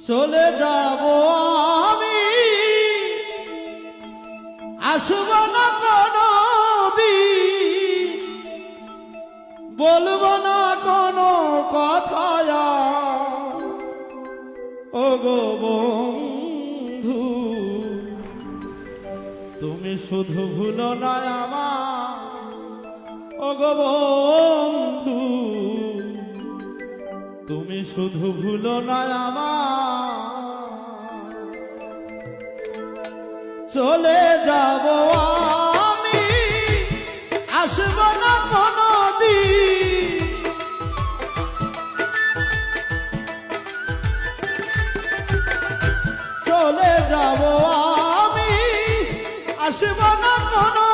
চলে যাব আমি, আসব না কোনো দিন, বলবো না কোনো কথা আর। ও গো বন্ধু, তুমি শুধু ভুলো না আমার। ও গো বন্ধু, তুমি শুধু ভুলো না আমার। চলে যাব আমি, আসব না কোনো দিন, চলে যাব আমি, আসব না কোনো